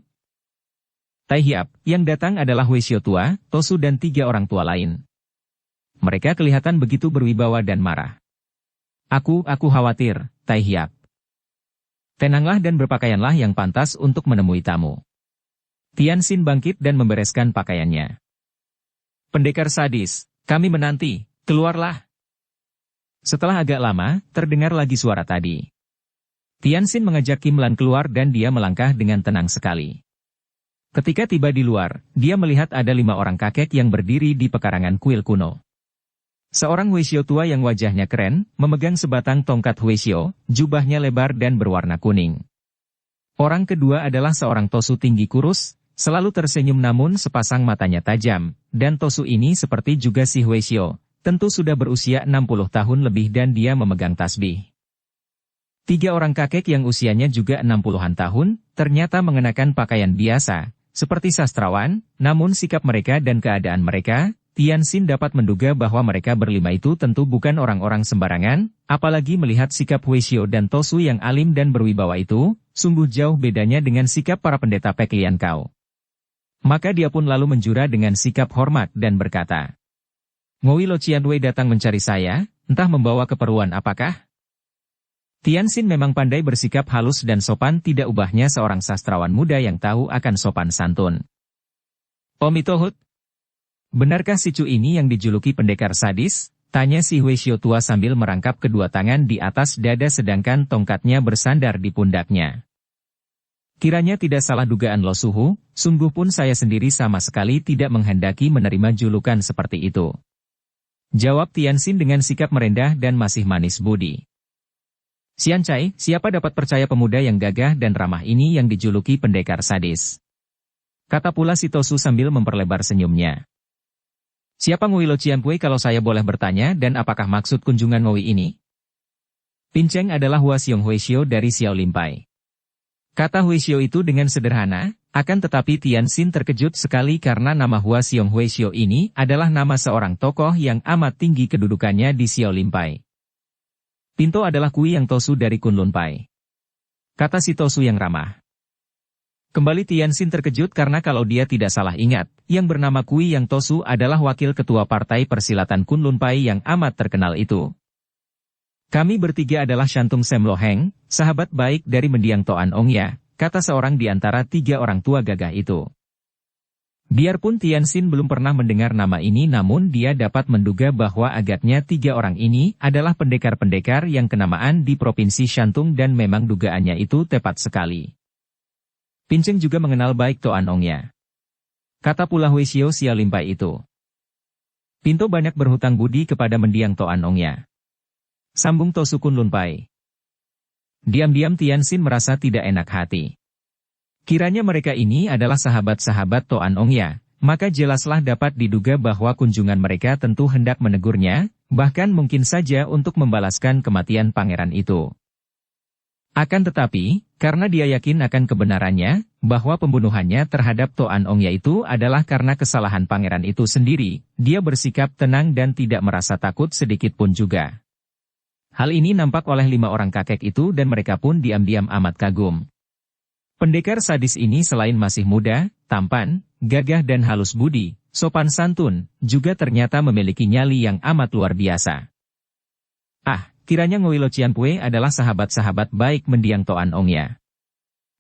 Tai Hiap, yang datang adalah Hui Xiao tua, Tosu dan 3 orang tua lain. Mereka kelihatan begitu berwibawa dan marah. Aku khawatir, Tai Hiap. Tenanglah dan berpakaianlah yang pantas untuk menemui tamu." Tian Xin bangkit dan membereskan pakaiannya. "Pendekar sadis, kami menanti, keluarlah." Setelah agak lama, terdengar lagi suara tadi. Tian Xin mengajak Kim Lan keluar dan dia melangkah dengan tenang sekali. Ketika tiba di luar, dia melihat ada 5 orang kakek yang berdiri di pekarangan kuil kuno. Seorang Hui Xiao tua yang wajahnya keren, memegang sebatang tongkat Hui Xiao, jubahnya lebar dan berwarna kuning. Orang kedua adalah seorang Tosu tinggi kurus, selalu tersenyum namun sepasang matanya tajam, dan Tosu ini seperti juga si Hui Xiao, tentu sudah berusia 60 tahun lebih dan dia memegang tasbih. 3 orang kakek yang usianya juga 60-an tahun, ternyata mengenakan pakaian biasa, seperti sastrawan, namun sikap mereka dan keadaan mereka, Tian Xin dapat menduga bahwa mereka berlima itu tentu bukan orang-orang sembarangan, apalagi melihat sikap Hui Xiao dan Tosu yang alim dan berwibawa itu, sungguh jauh bedanya dengan sikap para pendeta Pek Lian Kau. Maka dia pun lalu menjura dengan sikap hormat dan berkata, "Ngui Lo Chian Wei datang mencari saya, entah membawa keperluan apakah?" Tian Xin memang pandai bersikap halus dan sopan tidak ubahnya seorang sastrawan muda yang tahu akan sopan santun. "Omitohut, benarkah si Cu ini yang dijuluki pendekar sadis?" tanya si Hui Xiao tua sambil merangkap kedua tangan di atas dada sedangkan tongkatnya bersandar di pundaknya. "Kiranya tidak salah dugaan Lo Suhu, sungguh pun saya sendiri sama sekali tidak menghendaki menerima julukan seperti itu," jawab Tian Xin dengan sikap merendah dan masih manis budi. "Xian Cai, siapa dapat percaya pemuda yang gagah dan ramah ini yang dijuluki pendekar sadis?" kata pula si Tosu sambil memperlebar senyumnya. "Siapa Ngui Lo Chian Pui kalau saya boleh bertanya dan apakah maksud kunjungan Ngui ini?" "Pinceng adalah Hua Xiong Hui Xiao dari Xiao Limpai," kata Hui Xiao itu dengan sederhana, akan tetapi Tian Xin terkejut sekali karena nama Hua Xiong Hui Xiao ini adalah nama seorang tokoh yang amat tinggi kedudukannya di Xiao Limpai. "Pinto adalah Kui yang Tosu dari Kunlun Pai," kata si Tosu yang ramah. Kembali Tian Xin terkejut karena kalau dia tidak salah ingat, yang bernama Kui yang Tosu adalah wakil ketua partai persilatan Kunlun Pai yang amat terkenal itu. "Kami bertiga adalah Shantung Sem Lo Heng, sahabat baik dari mendiang Toan Ong Ya," kata seorang di antara 3 orang tua gagah itu. Biarpun Tian Xin belum pernah mendengar nama ini namun dia dapat menduga bahwa agaknya 3 orang ini adalah pendekar-pendekar yang kenamaan di Provinsi Shantung dan memang dugaannya itu tepat sekali. "Pinceng juga mengenal baik Toan Ong Ya," kata pula Hui Xiao Xiao Limpai itu. Pinto banyak berhutang budi kepada mendiang Toan Ongya. Sambung To Sukun Lunpai. Diam-diam Tianxin merasa tidak enak hati. Kiranya mereka ini adalah sahabat-sahabat Toan Ongya, maka jelaslah dapat diduga bahwa kunjungan mereka tentu hendak menegurnya, bahkan mungkin saja untuk membalaskan kematian pangeran itu. Akan tetapi, karena dia yakin akan kebenarannya, bahwa pembunuhannya terhadap Toan Ongya itu adalah karena kesalahan pangeran itu sendiri, dia bersikap tenang dan tidak merasa takut sedikit pun juga. Hal ini nampak oleh 5 orang kakek itu dan mereka pun diam-diam amat kagum. Pendekar sadis ini selain masih muda, tampan, gagah dan halus budi, sopan santun, juga ternyata memiliki nyali yang amat luar biasa. Ah, kiranya Ngui Lo Cianpue adalah sahabat-sahabat baik mendiang Toan Ongya.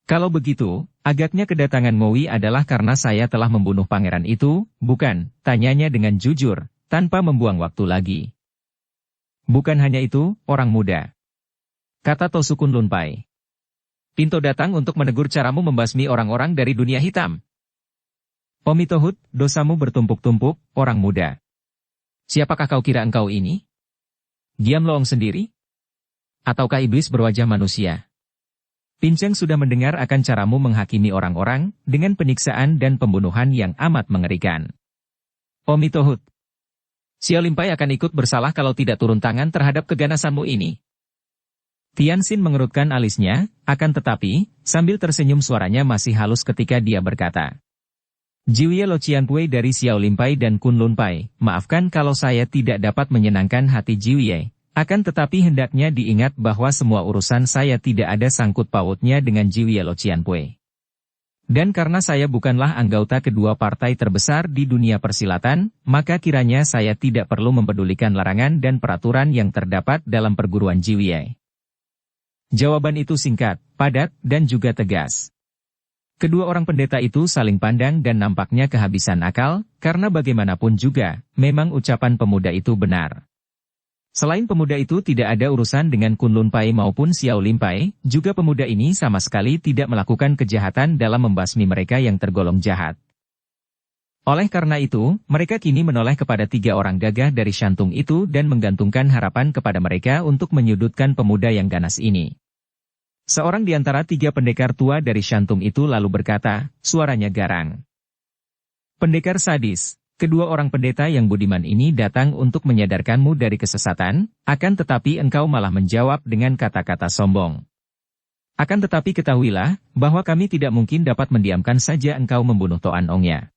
Kalau begitu, agaknya kedatangan Ngui adalah karena saya telah membunuh pangeran itu, bukan? Tanyanya dengan jujur, tanpa membuang waktu lagi. Bukan hanya itu, orang muda, kata To Sukun Lunpai. Pinto datang untuk menegur caramu membasmi orang-orang dari dunia hitam. Omitohut, dosamu bertumpuk-tumpuk, orang muda. Siapakah kau kira engkau ini? Giam Loong sendiri? Ataukah iblis berwajah manusia? Pinceng sudah mendengar akan caramu menghakimi orang-orang, dengan penyiksaan dan pembunuhan yang amat mengerikan. Omitohut. Xiao Limpai akan ikut bersalah kalau tidak turun tangan terhadap keganasanmu ini. Tianxin mengerutkan alisnya, akan tetapi, sambil tersenyum suaranya masih halus ketika dia berkata. Jiwie Lo Cianpue dari Xiao Limpai dan Kun Lunpai, maafkan kalau saya tidak dapat menyenangkan hati Jiwie, akan tetapi hendaknya diingat bahwa semua urusan saya tidak ada sangkut pautnya dengan Jiwie Lo Cianpue. Dan karena saya bukanlah anggota kedua partai terbesar di dunia persilatan, maka kiranya saya tidak perlu mempedulikan larangan dan peraturan yang terdapat dalam perguruan Jiwie. Jawaban itu singkat, padat, dan juga tegas. Kedua orang pendeta itu saling pandang dan nampaknya kehabisan akal, karena bagaimanapun juga, memang ucapan pemuda itu benar. Selain pemuda itu tidak ada urusan dengan Kun Lunpai maupun Xiao Limpai, juga pemuda ini sama sekali tidak melakukan kejahatan dalam membasmi mereka yang tergolong jahat. Oleh karena itu, mereka kini menoleh kepada 3 orang gagah dari Shantung itu dan menggantungkan harapan kepada mereka untuk menyudutkan pemuda yang ganas ini. Seorang di antara 3 pendekar tua dari Shantung itu lalu berkata, suaranya garang. Pendekar sadis, kedua orang pendeta yang budiman ini datang untuk menyadarkanmu dari kesesatan, akan tetapi engkau malah menjawab dengan kata-kata sombong. Akan tetapi ketahuilah, bahwa kami tidak mungkin dapat mendiamkan saja engkau membunuh Toan Ongya.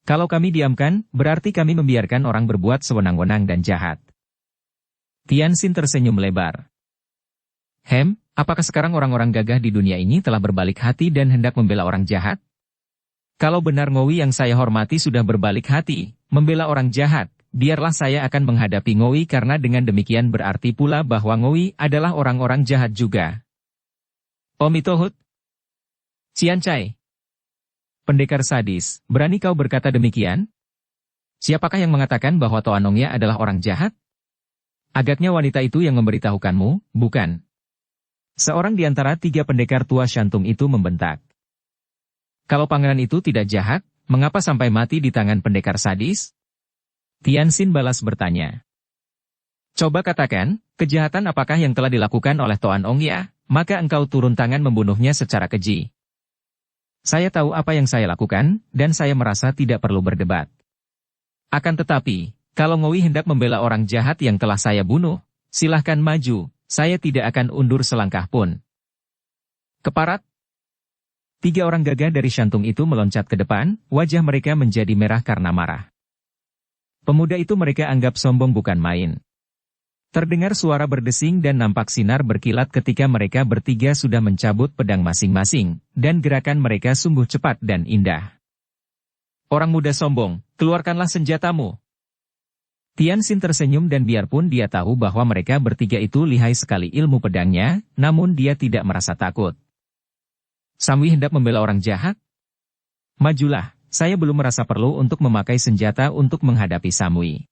Kalau kami diamkan, berarti kami membiarkan orang berbuat sewenang-wenang dan jahat. Tianxin tersenyum lebar. Apakah sekarang orang-orang gagah di dunia ini telah berbalik hati dan hendak membela orang jahat? Kalau benar Ngui yang saya hormati sudah berbalik hati, membela orang jahat, biarlah saya akan menghadapi Ngui karena dengan demikian berarti pula bahwa Ngui adalah orang-orang jahat juga. Omitohut. Ciancai. Pendekar sadis, berani kau berkata demikian? Siapakah yang mengatakan bahwa Toan Ongya adalah orang jahat? Agaknya wanita itu yang memberitahukanmu, bukan? Seorang di antara 3 pendekar tua Shantung itu membentak. Kalau pangeran itu tidak jahat, mengapa sampai mati di tangan pendekar sadis? Tianxin balas bertanya. Coba katakan, kejahatan apakah yang telah dilakukan oleh Toan Ongya, maka engkau turun tangan membunuhnya secara keji. Saya tahu apa yang saya lakukan, dan saya merasa tidak perlu berdebat. Akan tetapi, kalau Ngui hendak membela orang jahat yang telah saya bunuh, silahkan maju. Saya tidak akan undur selangkah pun. Keparat. 3 orang gagah dari Shantung itu meloncat ke depan, wajah mereka menjadi merah karena marah. Pemuda itu mereka anggap sombong bukan main. Terdengar suara berdesing dan nampak sinar berkilat ketika mereka bertiga sudah mencabut pedang masing-masing, dan gerakan mereka sungguh cepat dan indah. Orang muda sombong, keluarkanlah senjatamu. Tianxin tersenyum dan biarpun dia tahu bahwa mereka bertiga itu lihai sekali ilmu pedangnya, namun dia tidak merasa takut. Samwi hendak membela orang jahat? Majulah, saya belum merasa perlu untuk memakai senjata untuk menghadapi Samwi.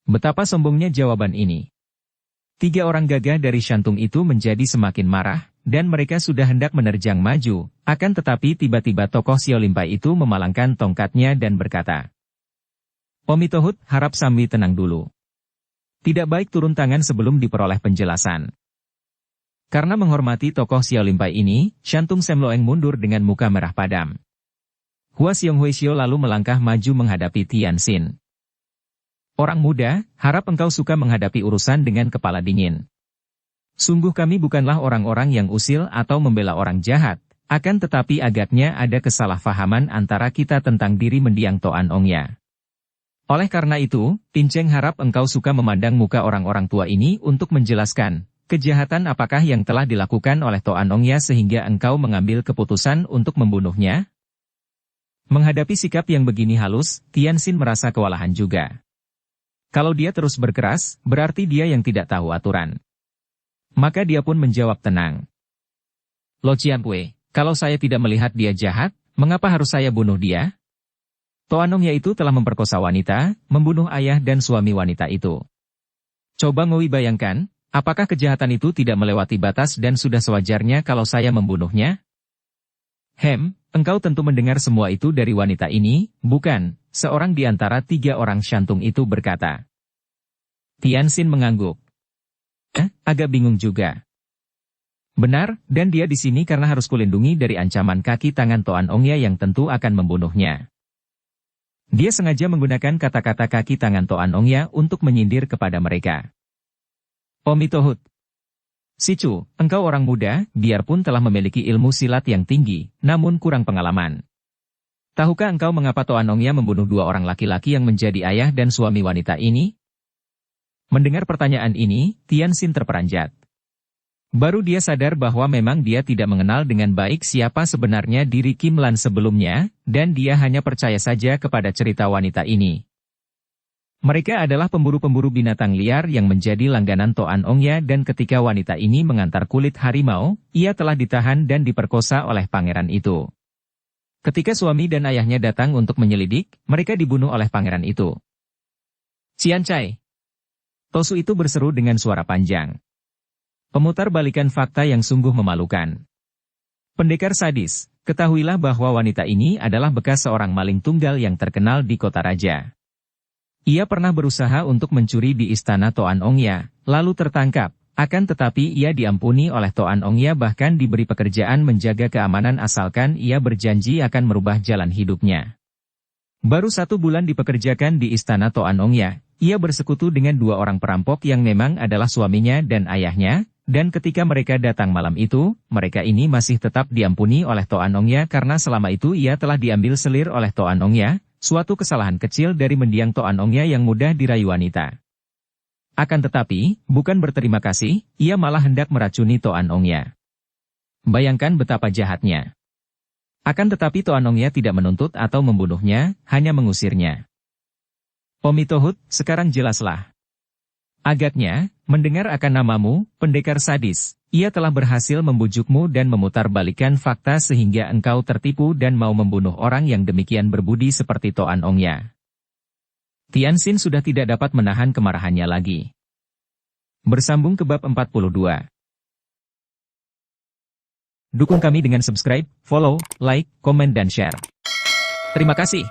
Betapa sombongnya jawaban ini. 3 orang gagah dari Shantung itu menjadi semakin marah, dan mereka sudah hendak menerjang maju, akan tetapi tiba-tiba tokoh Xiao Limpai itu memalangkan tongkatnya dan berkata, Omitohut harap Samwi tenang dulu. Tidak baik turun tangan sebelum diperoleh penjelasan. Karena menghormati tokoh Xiao Limpai ini, Shantung Sam Loeng mundur dengan muka merah padam. Hua Xiong Huisio lalu melangkah maju menghadapi Tianxin. Orang muda, harap engkau suka menghadapi urusan dengan kepala dingin. Sungguh kami bukanlah orang-orang yang usil atau membela orang jahat, akan tetapi agaknya ada kesalahpahaman antara kita tentang diri mendiang Toan Ongya. Oleh karena itu, Tinceng harap engkau suka memandang muka orang-orang tua ini untuk menjelaskan, kejahatan apakah yang telah dilakukan oleh Toan Ongya sehingga engkau mengambil keputusan untuk membunuhnya? Menghadapi sikap yang begini halus, Tianxin merasa kewalahan juga. Kalau dia terus berkeras, berarti dia yang tidak tahu aturan. Maka dia pun menjawab tenang. Lo Cianpue, kalau saya tidak melihat dia jahat, mengapa harus saya bunuh dia? Toan Ongya itu telah memperkosa wanita, membunuh ayah dan suami wanita itu. Coba Ngowi bayangkan, apakah kejahatan itu tidak melewati batas dan sudah sewajarnya kalau saya membunuhnya? Engkau tentu mendengar semua itu dari wanita ini, bukan? Seorang di antara 3 orang Shantung itu berkata. Tianxin mengangguk. Agak bingung juga. Benar, dan dia di sini karena harus kulindungi dari ancaman kaki tangan Toan Ongya yang tentu akan membunuhnya. Dia sengaja menggunakan kata-kata kaki tangan Toan Ongya untuk menyindir kepada mereka. Omitohut. Sicu, engkau orang muda, biarpun telah memiliki ilmu silat yang tinggi, namun kurang pengalaman. Tahukah engkau mengapa Toan Ongya membunuh 2 orang laki-laki yang menjadi ayah dan suami wanita ini? Mendengar pertanyaan ini, Tianxin terperanjat. Baru dia sadar bahwa memang dia tidak mengenal dengan baik siapa sebenarnya diri Kim Lan sebelumnya, dan dia hanya percaya saja kepada cerita wanita ini. Mereka adalah pemburu-pemburu binatang liar yang menjadi langganan Toan Ongya dan ketika wanita ini mengantar kulit harimau, ia telah ditahan dan diperkosa oleh pangeran itu. Ketika suami dan ayahnya datang untuk menyelidik, mereka dibunuh oleh pangeran itu. Ciancai. Tosu itu berseru dengan suara panjang. Pemutar balikan fakta yang sungguh memalukan. Pendekar sadis, ketahuilah bahwa wanita ini adalah bekas seorang maling tunggal yang terkenal di kota raja. Ia pernah berusaha untuk mencuri di istana Toan Ongya, lalu tertangkap, akan tetapi ia diampuni oleh Toan Ongya bahkan diberi pekerjaan menjaga keamanan asalkan ia berjanji akan merubah jalan hidupnya. Baru 1 bulan dipekerjakan di istana Toan Ongya, ia bersekutu dengan 2 orang perampok yang memang adalah suaminya dan ayahnya, dan ketika mereka datang malam itu, mereka ini masih tetap diampuni oleh Toan Ongya karena selama itu ia telah diambil selir oleh Toan Ongya, suatu kesalahan kecil dari mendiang Toan Ongya yang mudah dirayu wanita. Akan tetapi, bukan berterima kasih, ia malah hendak meracuni Toan Ongya. Bayangkan betapa jahatnya. Akan tetapi Toan Ongya tidak menuntut atau membunuhnya, hanya mengusirnya. Omitohut, sekarang jelaslah. Agaknya, mendengar akan namamu, pendekar sadis, ia telah berhasil membujukmu dan memutarbalikkan fakta sehingga engkau tertipu dan mau membunuh orang yang demikian berbudi seperti Toan Ongya. Tianxin sudah tidak dapat menahan kemarahannya lagi. Bersambung ke bab 42. Dukung kami dengan subscribe, follow, like, komen dan share. Terima kasih.